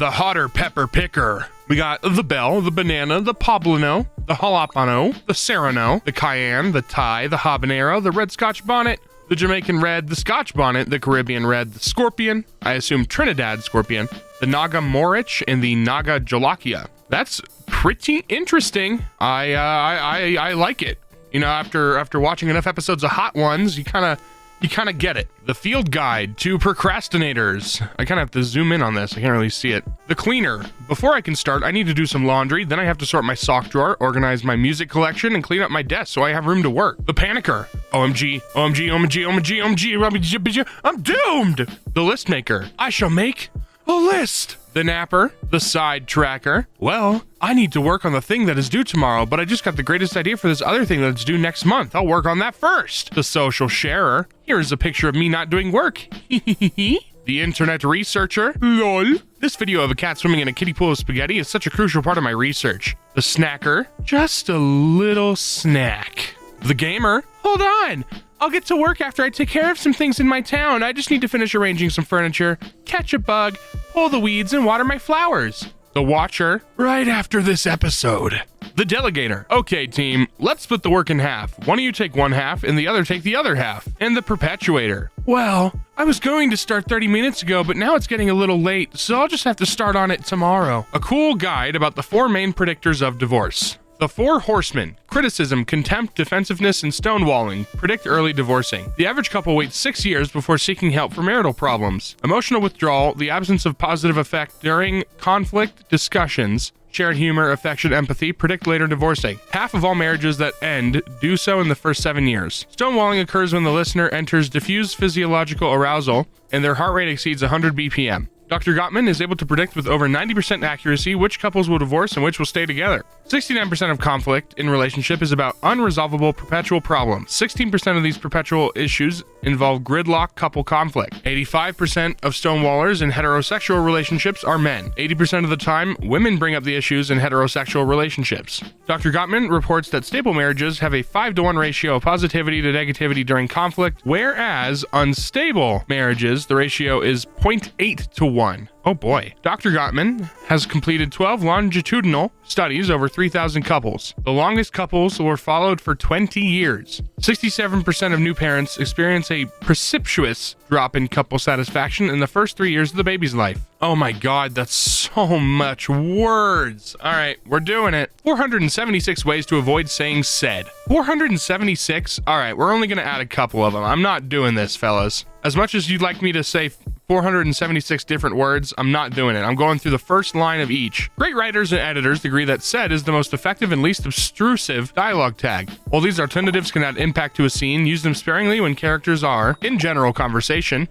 the hotter pepper picker. We got the bell, the banana, the poblano, the jalapeno, the serrano, the cayenne, the Thai, the habanero, the red Scotch bonnet, the Jamaican red, the Scotch bonnet, the Caribbean red, the scorpion, I assume Trinidad scorpion, the Naga Morich, and the Naga Jalakia. That's pretty interesting. I like it. You know, after watching enough episodes of Hot Ones, you kind of get it. The field guide to procrastinators. I kind of have to zoom in on this. I can't really see it. The cleaner. Before I can start, I need to do some laundry. Then I have to sort my sock drawer, organize my music collection, and clean up my desk so I have room to work. The panicker. OMG, OMG, OMG, OMG, OMG, I'm doomed. The list maker. I shall make a list. The napper. The side tracker. Well, I need to work on the thing that is due tomorrow, but I just got the greatest idea for this other thing that's due next month. I'll work on that first. The social sharer. Here's a picture of me not doing work. The internet researcher. LOL. This video of a cat swimming in a kiddie pool of spaghetti is such a crucial part of my research. The snacker. Just a little snack. The gamer. Hold on. I'll get to work after I take care of some things in my town. I just need to finish arranging some furniture, catch a bug, pull the weeds, and water my flowers. The watcher. Right after this episode. The delegator. Okay, team, let's split the work in half. One of you take one half, and the other take the other half. And the perpetuator. Well, I was going to start 30 minutes ago, but now it's getting a little late, so I'll just have to start on it tomorrow. A cool guide about the 4 main predictors of divorce. The 4 horsemen: criticism, contempt, defensiveness, and stonewalling predict early divorcing. The average couple waits 6 years before seeking help for marital problems. Emotional withdrawal, the absence of positive affect during conflict, discussions, shared humor, affection, empathy predict later divorcing. Half of all marriages that end do so in the first 7 years. Stonewalling occurs when the listener enters diffuse physiological arousal and their heart rate exceeds 100 BPM. Dr. Gottman is able to predict with over 90% accuracy which couples will divorce and which will stay together. 69% of conflict in relationship is about unresolvable perpetual problems. 16% of these perpetual issues involve gridlock couple conflict. 85% of stonewallers in heterosexual relationships are men. 80% of the time, women bring up the issues in heterosexual relationships. Dr. Gottman reports that stable marriages have a 5-to-1 ratio of positivity to negativity during conflict, whereas unstable marriages, the ratio is 0.8 to 1. Oh boy. Dr. Gottman has completed 12 longitudinal studies over 3,000 couples. The longest couples were followed for 20 years. 67% of new parents experience a precipitous drop in couple satisfaction in the first 3 years of the baby's life. Oh my god, that's so much words. All right, we're doing it. 476 ways to avoid saying said. 476? All right, we're only going to add a couple of them. I'm not doing this, fellas. As much as you'd like me to say 476 different words, I'm not doing it. I'm going through the first line of each. Great writers and editors agree that said is the most effective and least obtrusive dialogue tag. While these alternatives can add impact to a scene, use them sparingly when characters are, in general conversation,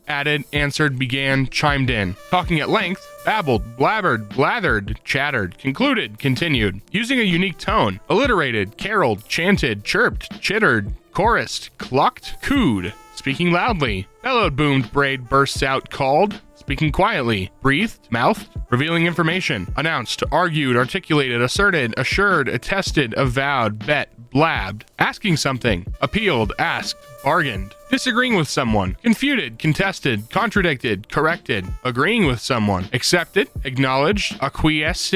added, answered, began, chimed in. Talking at length, babbled, blabbered, blathered, chattered, concluded, continued. Using a unique tone, alliterated, caroled, chanted, chirped, chittered, chorused, clucked, cooed. Speaking loudly, bellowed, boomed, brayed, bursts out, called. Speaking quietly, breathed, mouthed, revealing information, announced, argued, articulated, asserted, assured, attested, avowed, bet, blabbed, asking something, appealed, asked, bargained, disagreeing with someone, confuted, contested, contradicted, corrected, agreeing with someone, accepted, acknowledged, acquiesced,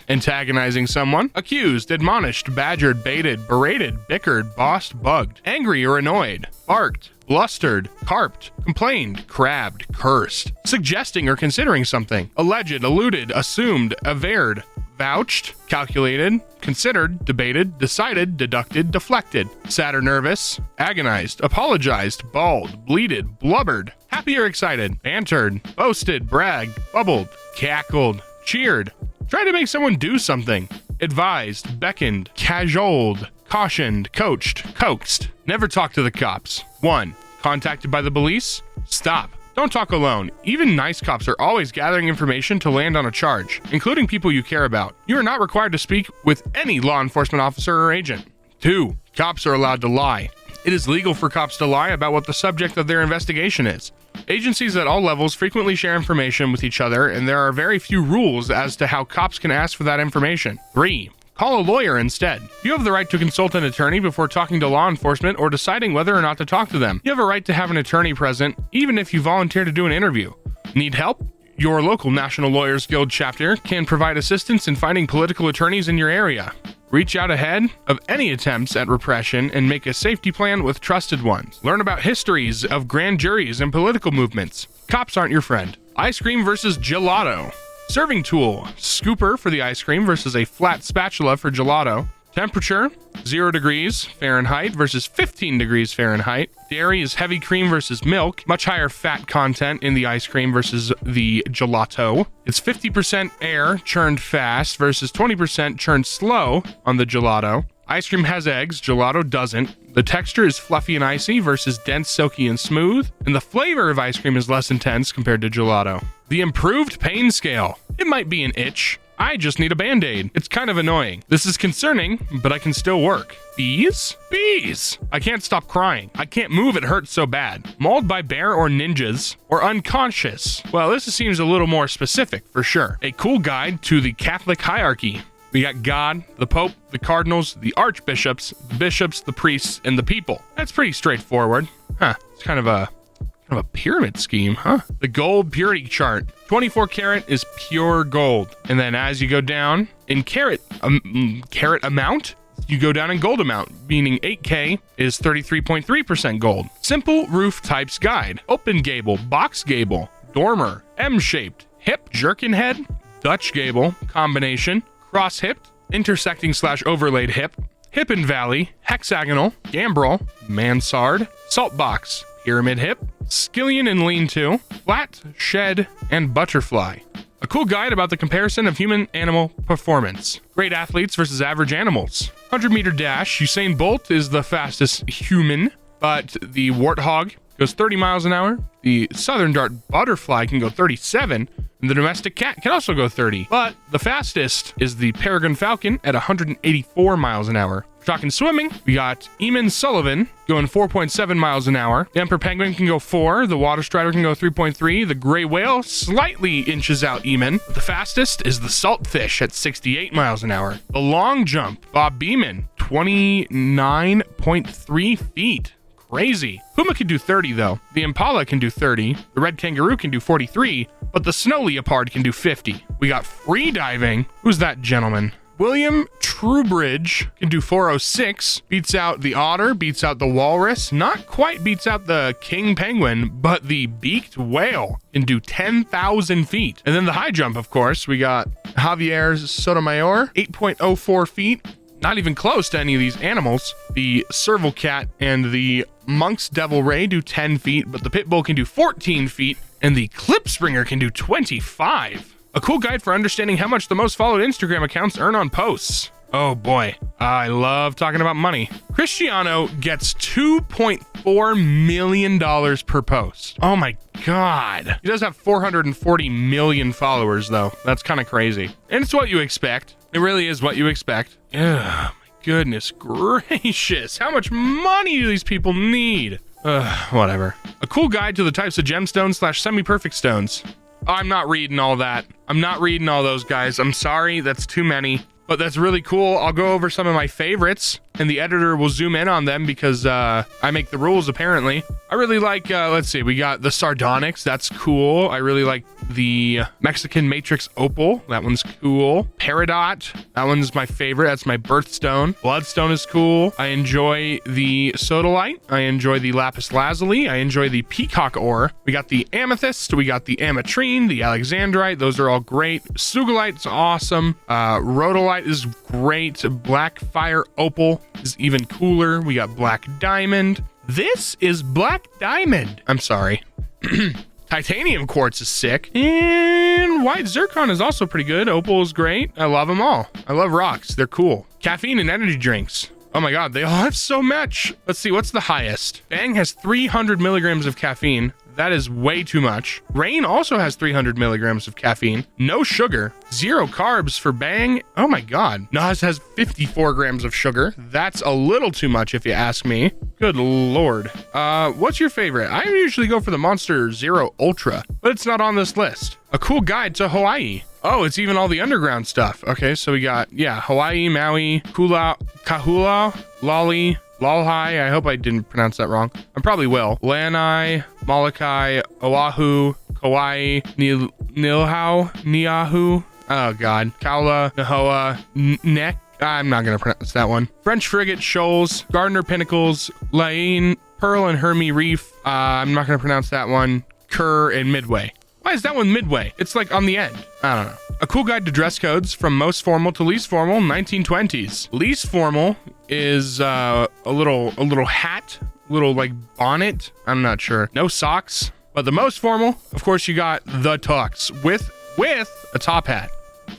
antagonizing someone, accused, admonished, badgered, baited, berated, bickered, bossed, bugged, angry or annoyed, barked, blustered, carped, complained, crabbed, cursed, suggesting or considering something, alleged, alluded, assumed, averred, vouched, calculated, considered, debated, decided, deducted, deflected, sad or nervous, agonized, apologized, bawled, bleated, blubbered, happy or excited, bantered, boasted, bragged, bubbled, cackled, cheered, tried to make someone do something, advised, beckoned, cajoled, cautioned, coached, coaxed. Never talk to the cops. 1. Contacted by the police? Stop. Don't talk alone. Even nice cops are always gathering information to land on a charge, including people you care about. You are not required to speak with any law enforcement officer or agent. 2. Cops are allowed to lie. It is legal for cops to lie about what the subject of their investigation is. Agencies at all levels frequently share information with each other, and there are very few rules as to how cops can ask for that information. 3. Call a lawyer instead. You have the right to consult an attorney before talking to law enforcement or deciding whether or not to talk to them. You have a right to have an attorney present, even if you volunteer to do an interview. Need help? Your local National Lawyers Guild chapter can provide assistance in finding political attorneys in your area. Reach out ahead of any attempts at repression and make a safety plan with trusted ones. Learn about histories of grand juries and political movements. Cops aren't your friend. Ice cream versus gelato. Serving tool. Scooper for the ice cream versus a flat spatula for gelato. Temperature, 0 degrees Fahrenheit versus 15 degrees Fahrenheit. Dairy is heavy cream versus milk. Much higher fat content in the ice cream versus the gelato. It's 50% air churned fast versus 20% churned slow on the gelato. Ice cream has eggs, gelato doesn't. The texture is fluffy and icy versus dense, silky, and smooth. And the flavor of ice cream is less intense compared to gelato. The improved pain scale. It might be an itch. I just need a band-aid. It's kind of annoying. This is concerning, but I can still work. Bees? Bees! I can't stop crying. I can't move, it hurts so bad. Mauled by bear or ninjas, or unconscious. Well, this seems a little more specific, for sure. A cool guide to the Catholic hierarchy. We got God, the Pope, the Cardinals, the Archbishops, the Bishops, the Priests, and the people. That's pretty straightforward. It's kind of a pyramid scheme, huh? The gold purity chart. 24 karat is pure gold. And then as you go down in carat amount, you go down in gold amount, meaning 8K is 33.3% gold. Simple roof types guide. Open gable, box gable, dormer, M-shaped, hip, jerkin head, Dutch gable, combination, cross-hipped, intersecting/overlaid hip, hip and valley, hexagonal, gambrel, mansard, salt box, pyramid hip, skillion and lean-to, flat, shed, and butterfly. A cool guide about the comparison of human-animal performance. Great athletes versus average animals. 100-meter dash, Usain Bolt is the fastest human, but the warthog goes 30 miles an hour. The southern dart butterfly can go 37, and the domestic cat can also go 30. But the fastest is the peregrine falcon at 184 miles an hour. Talking swimming, we got Eamon Sullivan going 4.7 miles an hour. The emperor penguin can go 4. The water strider can go 3.3. The gray whale slightly inches out Eamon. The fastest is the saltfish at 68 miles an hour. The long jump, Bob Beeman, 29.3 feet. Crazy. Puma can do 30 though. The impala can do 30. The red kangaroo can do 43, but the snow leopard can do 50. We got free diving. Who's that gentleman? William Trubridge can do 406, beats out the otter, beats out the walrus, not quite beats out the king penguin, but the beaked whale can do 10,000 feet. And then the high jump, of course, we got Javier Sotomayor, 8.04 feet, not even close to any of these animals. The serval cat and the monk's devil ray do 10 feet, but the pit bull can do 14 feet, and the klipspringer can do 25. A cool guide for understanding how much the most followed Instagram accounts earn on posts. Oh boy, I love talking about money. Cristiano gets $2.4 million per post. Oh my God. He does have 440 million followers though. That's kind of crazy. And it's what you expect. It really is what you expect. Oh my goodness gracious. How much money do these people need? Whatever. A cool guide to the types of gemstones / semi-perfect stones. I'm not reading all that. I'm not reading all those, guys. I'm sorry, that's too many. But that's really cool. I'll go over some of my favorites, and the editor will zoom in on them because I make the rules, apparently. I really like, let's see, we got the sardonyx. That's cool. I really like the Mexican matrix opal. That one's cool. Peridot. That one's my favorite. That's my birthstone. Bloodstone is cool. I enjoy the sodalite. I enjoy the lapis lazuli. I enjoy the peacock ore. We got the amethyst. We got the ametrine, the alexandrite. Those are all great. Sugilite's awesome. Rhodolite is great. Black fire opal is even cooler. We got black diamond. This is black diamond. I'm sorry. Titanium quartz is sick. And white zircon is also pretty good. Opal is great. I love them all. I love rocks. They're cool. Caffeine and energy drinks. Oh my God, they all have so much. Let's see, what's the highest? Bang has 300 milligrams of caffeine. That is way too much. Rain also has 300 milligrams of caffeine. No sugar. 0 carbs for Bang. Oh my God. Nas has 54 grams of sugar. That's a little too much if you ask me. Good Lord. What's your favorite? I usually go for the Monster Zero Ultra, but it's not on this list. A cool guide to Hawaii. Oh, it's even all the underground stuff. Okay, so we got, Hawaii, Maui, Kahula, Lali, Lalhai, I hope I didn't pronounce that wrong. I probably will. Lanai, Molokai, Oahu, Kauai, Nilhau, Niahu. Oh God. Kaula, Nahoa, Nek. I'm not going to pronounce that one. French Frigate, Shoals, Gardner Pinnacles, Laine, Pearl and Hermie Reef. I'm not going to pronounce that one. Kerr and Midway. Why is that one Midway? It's like on the end. I don't know. A cool guide to dress codes from most formal to least formal, 1920s. Least formal is a little hat, little like bonnet. I'm not sure. No socks. But the most formal, of course, you got the tux with a top hat.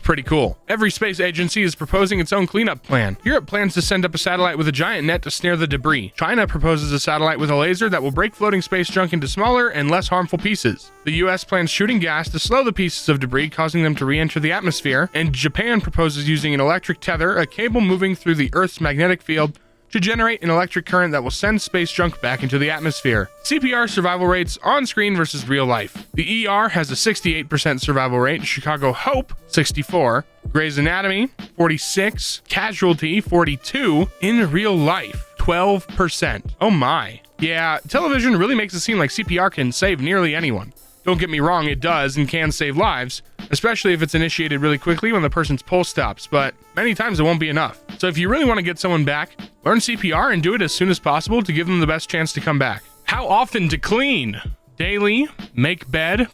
Pretty cool. Every space agency is proposing its own cleanup plan. Europe plans to send up a satellite with a giant net to snare the debris. China proposes a satellite with a laser that will break floating space junk into smaller and less harmful pieces. The US plans shooting gas to slow the pieces of debris, causing them to re-enter the atmosphere. And Japan proposes using an electric tether, a cable moving through the Earth's magnetic field, to generate an electric current that will send space junk back into the atmosphere. CPR survival rates on screen versus real life. The ER has a 68% survival rate, Chicago Hope 64, Grey's Anatomy 46, Casualty 42, in real life 12%. Oh my. Yeah, television really makes it seem like CPR can save nearly anyone. Don't get me wrong, it does and can save lives, especially if it's initiated really quickly when the person's pulse stops, but many times it won't be enough. So if you really want to get someone back, learn CPR and do it as soon as possible to give them the best chance to come back. How often to clean? Daily? Make bed?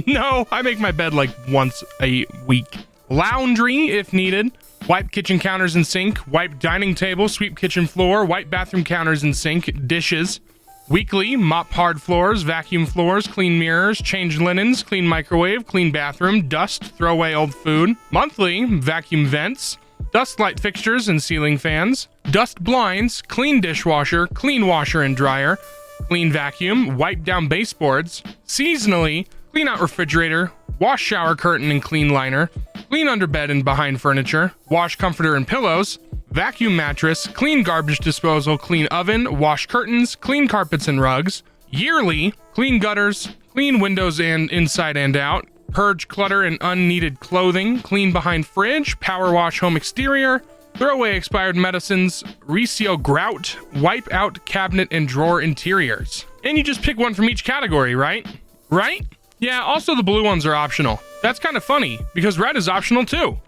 No, I make my bed like once a week. Laundry if needed. Wipe kitchen counters and sink. Wipe dining table, sweep kitchen floor, wipe bathroom counters and sink, dishes. Weekly, mop hard floors, vacuum floors, clean mirrors, change linens, clean microwave, clean bathroom, dust, throw away old food. Monthly, vacuum vents, dust light fixtures and ceiling fans, dust blinds, clean dishwasher, clean washer and dryer, clean vacuum, wipe down baseboards. Seasonally, clean out refrigerator, wash shower curtain and clean liner, clean under bed and behind furniture, wash comforter and pillows, vacuum mattress, clean garbage disposal, clean oven, wash curtains, clean carpets and rugs. Yearly, clean gutters, clean windows and inside and out, purge clutter and unneeded clothing, clean behind fridge, power wash home exterior, throw away expired medicines, reseal grout, wipe out cabinet and drawer interiors. And you just pick one from each category, right? Right? Yeah, also the blue ones are optional. That's kind of funny, because red is optional too.